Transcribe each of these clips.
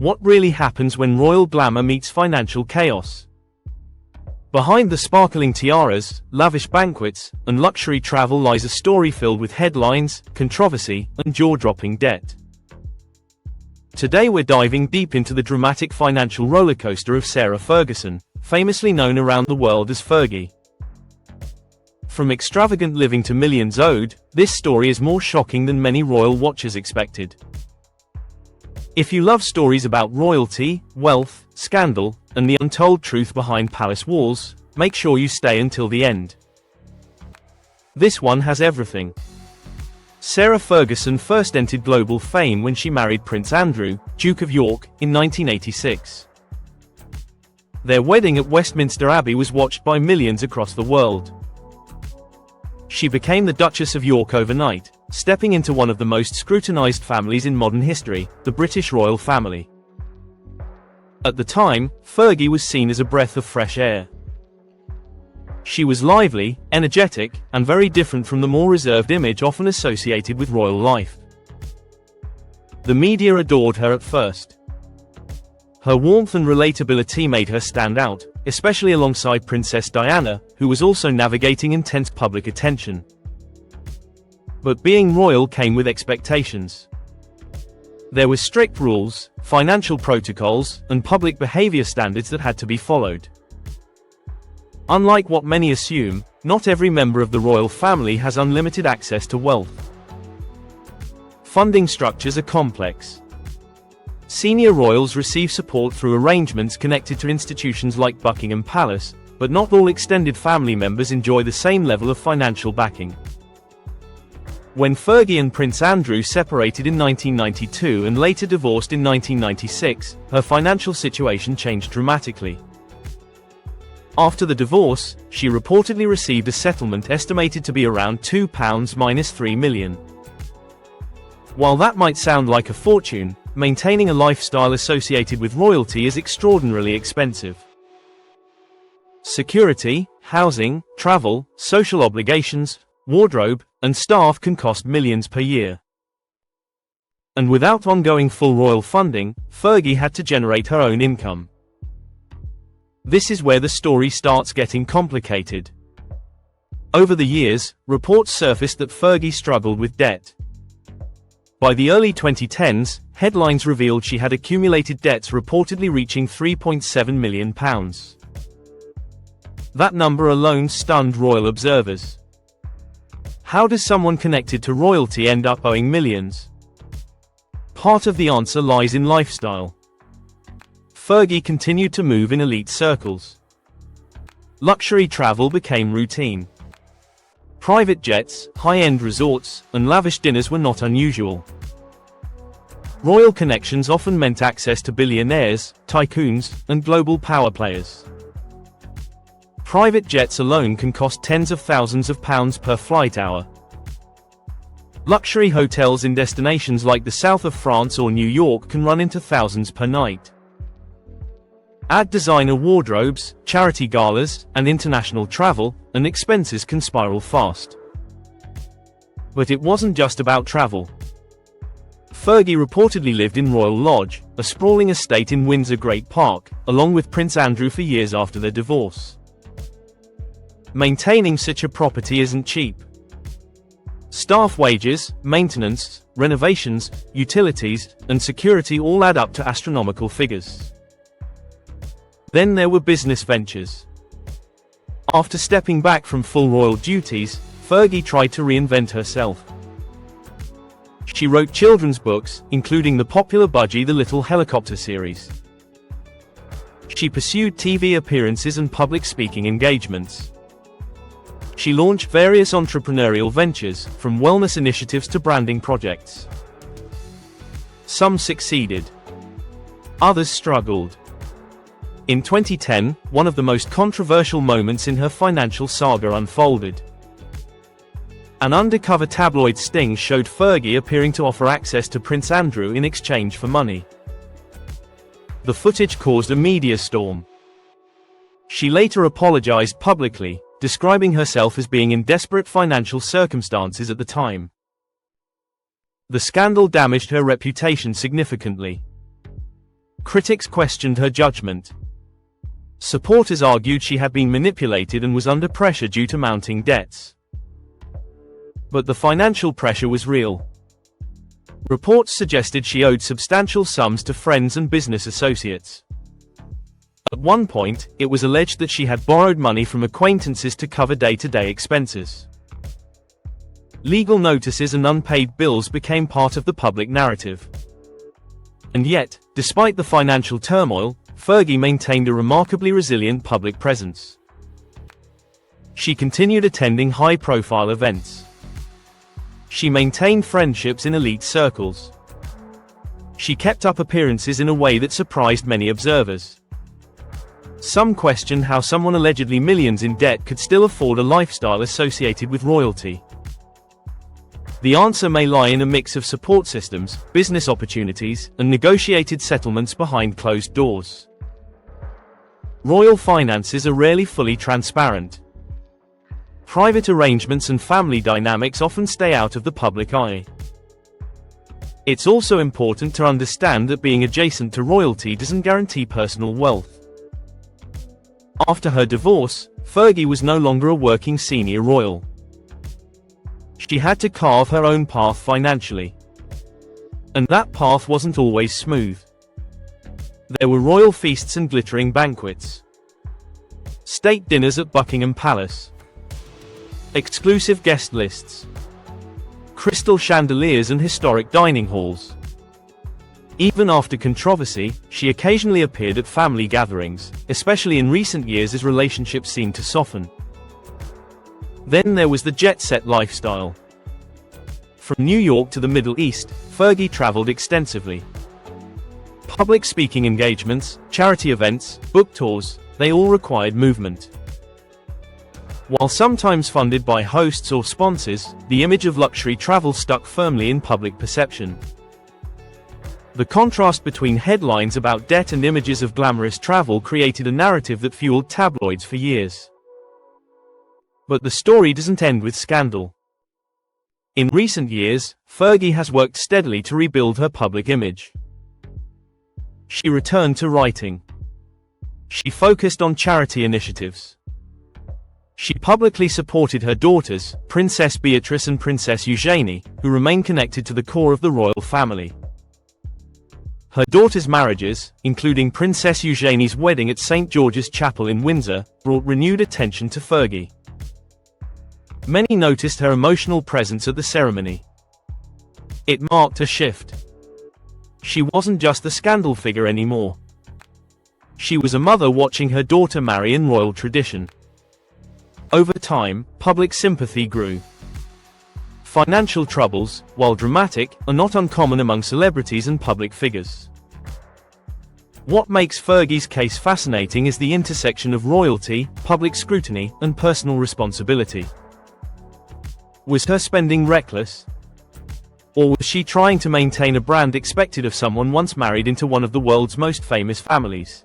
What really happens when royal glamour meets financial chaos? Behind the sparkling tiaras, lavish banquets, and luxury travel lies a story filled with headlines, controversy, and jaw-dropping debt. Today we're diving deep into the dramatic financial rollercoaster of Sarah Ferguson, famously known around the world as Fergie. From extravagant living to millions owed, this story is more shocking than many royal watchers expected. If you love stories about royalty, wealth, scandal, and the untold truth behind palace walls, make sure you stay until the end. This one has everything. Sarah Ferguson first entered global fame when she married Prince Andrew, Duke of York, in 1986. Their wedding at Westminster Abbey was watched by millions across the world. She became the Duchess of York overnight, stepping into one of the most scrutinized families in modern history, the British royal family. At the time, Fergie was seen as a breath of fresh air. She was lively, energetic, and very different from the more reserved image often associated with royal life. The media adored her at first. Her warmth and relatability made her stand out, especially alongside Princess Diana, who was also navigating intense public attention. But being royal came with expectations. There were strict rules, financial protocols, and public behavior standards that had to be followed. Unlike what many assume, not every member of the royal family has unlimited access to wealth. Funding structures are complex. Senior royals receive support through arrangements connected to institutions like Buckingham Palace, but not all extended family members enjoy the same level of financial backing. When Fergie and Prince Andrew separated in 1992 and later divorced in 1996, her financial situation changed dramatically. After the divorce, she reportedly received a settlement estimated to be around £2-3 million. While that might sound like a fortune, maintaining a lifestyle associated with royalty is extraordinarily expensive. Security, housing, travel, social obligations, wardrobe, and staff can cost millions per year. And without ongoing full royal funding, Fergie had to generate her own income. This is where the story starts getting complicated. Over the years, reports surfaced that Fergie struggled with debt. By the early 2010s, headlines revealed she had accumulated debts reportedly reaching £3.7 million. That number alone stunned royal observers. How does someone connected to royalty end up owing millions? Part of the answer lies in lifestyle. Fergie continued to move in elite circles. Luxury travel became routine. Private jets, high-end resorts, and lavish dinners were not unusual. Royal connections often meant access to billionaires, tycoons, and global power players. Private jets alone can cost tens of thousands of pounds per flight hour. Luxury hotels in destinations like the south of France or New York can run into thousands per night. Add designer wardrobes, charity galas, and international travel, and expenses can spiral fast. But it wasn't just about travel. Fergie reportedly lived in Royal Lodge, a sprawling estate in Windsor Great Park, along with Prince Andrew for years after their divorce. Maintaining such a property isn't cheap. Staff wages, maintenance, renovations, utilities, and security all add up to astronomical figures. Then there were business ventures. After stepping back from full royal duties, Fergie tried to reinvent herself. She wrote children's books, including the popular budgie The Little Helicopter series. She pursued TV appearances and public speaking engagements. She launched various entrepreneurial ventures, from wellness initiatives to branding projects. Some succeeded. Others struggled. In 2010, one of the most controversial moments in her financial saga unfolded. An undercover tabloid sting showed Fergie appearing to offer access to Prince Andrew in exchange for money. The footage caused a media storm. She later apologized publicly, describing herself as being in desperate financial circumstances at the time. The scandal damaged her reputation significantly. Critics questioned her judgment. Supporters argued she had been manipulated and was under pressure due to mounting debts. But the financial pressure was real. Reports suggested she owed substantial sums to friends and business associates. At one point, it was alleged that she had borrowed money from acquaintances to cover day-to-day expenses. Legal notices and unpaid bills became part of the public narrative. And yet, despite the financial turmoil, Fergie maintained a remarkably resilient public presence. She continued attending high-profile events. She maintained friendships in elite circles. She kept up appearances in a way that surprised many observers. Some questioned how someone allegedly millions in debt could still afford a lifestyle associated with royalty. The answer may lie in a mix of support systems, business opportunities, and negotiated settlements behind closed doors. Royal finances are rarely fully transparent. Private arrangements and family dynamics often stay out of the public eye. It's also important to understand that being adjacent to royalty doesn't guarantee personal wealth. After her divorce, Fergie was no longer a working senior royal. She had to carve her own path financially. And that path wasn't always smooth. There were royal feasts and glittering banquets. State dinners at Buckingham Palace. Exclusive guest lists. Crystal chandeliers and historic dining halls. Even after controversy, she occasionally appeared at family gatherings, especially in recent years as relationships seemed to soften. Then there was the jet-set lifestyle. From New York to the Middle East, Fergie traveled extensively. Public speaking engagements, charity events, book tours, they all required movement. While sometimes funded by hosts or sponsors, the image of luxury travel stuck firmly in public perception. The contrast between headlines about debt and images of glamorous travel created a narrative that fueled tabloids for years. But the story doesn't end with scandal. In recent years, Fergie has worked steadily to rebuild her public image. She returned to writing. She focused on charity initiatives. She publicly supported her daughters, Princess Beatrice and Princess Eugenie, who remain connected to the core of the royal family. Her daughters' marriages, including Princess Eugenie's wedding at St. George's Chapel in Windsor, brought renewed attention to Fergie. Many noticed her emotional presence at the ceremony. It marked a shift. She wasn't just a scandal figure anymore. She was a mother watching her daughter marry in royal tradition. Over time, public sympathy grew. Financial troubles, while dramatic, are not uncommon among celebrities and public figures. What makes Fergie's case fascinating is the intersection of royalty, public scrutiny, and personal responsibility. Was her spending reckless? Or was she trying to maintain a brand expected of someone once married into one of the world's most famous families?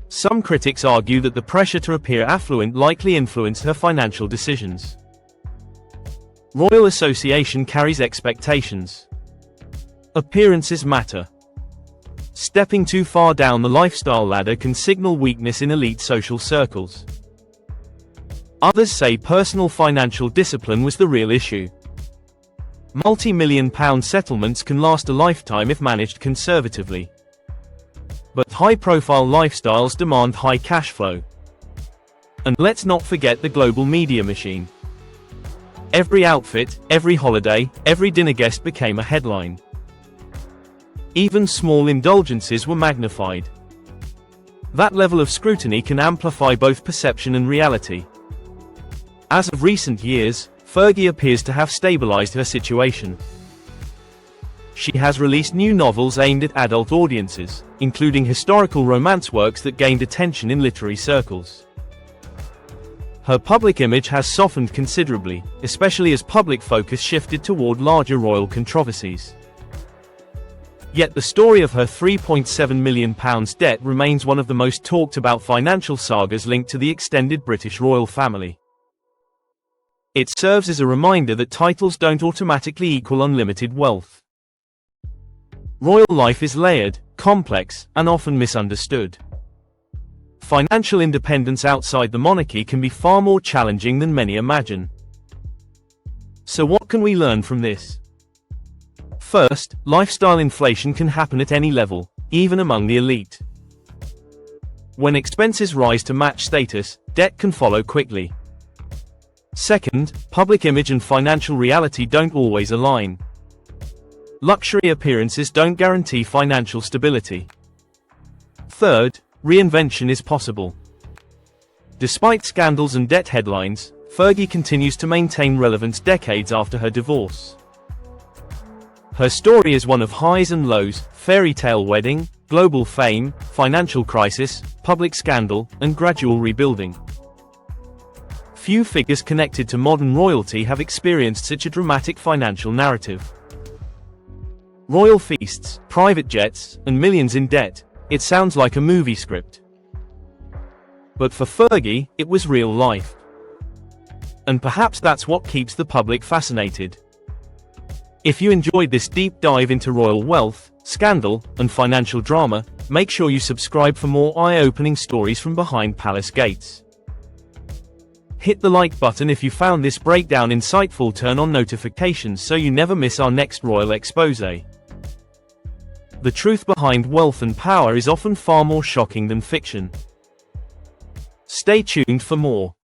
Some critics argue that the pressure to appear affluent likely influenced her financial decisions. Royal association carries expectations. Appearances matter. Stepping too far down the lifestyle ladder can signal weakness in elite social circles. Others say personal financial discipline was the real issue. Multi-million-pound settlements can last a lifetime if managed conservatively. But high-profile lifestyles demand high cash flow. And let's not forget the global media machine. Every outfit, every holiday, every dinner guest became a headline. Even small indulgences were magnified. That level of scrutiny can amplify both perception and reality. As of recent years, Fergie appears to have stabilized her situation. She has released new novels aimed at adult audiences, including historical romance works that gained attention in literary circles. Her public image has softened considerably, especially as public focus shifted toward larger royal controversies. Yet the story of her £3.7 million debt remains one of the most talked about financial sagas linked to the extended British royal family. It serves as a reminder that titles don't automatically equal unlimited wealth. Royal life is layered, complex, and often misunderstood. Financial independence outside the monarchy can be far more challenging than many imagine. So what can we learn from this? First, lifestyle inflation can happen at any level, even among the elite. When expenses rise to match status, debt can follow quickly. Second, public image and financial reality don't always align. Luxury appearances don't guarantee financial stability. Third, reinvention is possible. Despite scandals and debt headlines, Fergie continues to maintain relevance decades after her divorce. Her story is one of highs and lows: fairy tale wedding, global fame, financial crisis, public scandal, and gradual rebuilding. Few figures connected to modern royalty have experienced such a dramatic financial narrative. Royal feasts, private jets, and millions in debt. It sounds like a movie script. But for Fergie, it was real life. And perhaps that's what keeps the public fascinated. If you enjoyed this deep dive into royal wealth, scandal, and financial drama, make sure you subscribe for more eye-opening stories from behind palace gates. Hit the like button if you found this breakdown insightful. Turn on notifications so you never miss our next royal expose. The truth behind wealth and power is often far more shocking than fiction. Stay tuned for more.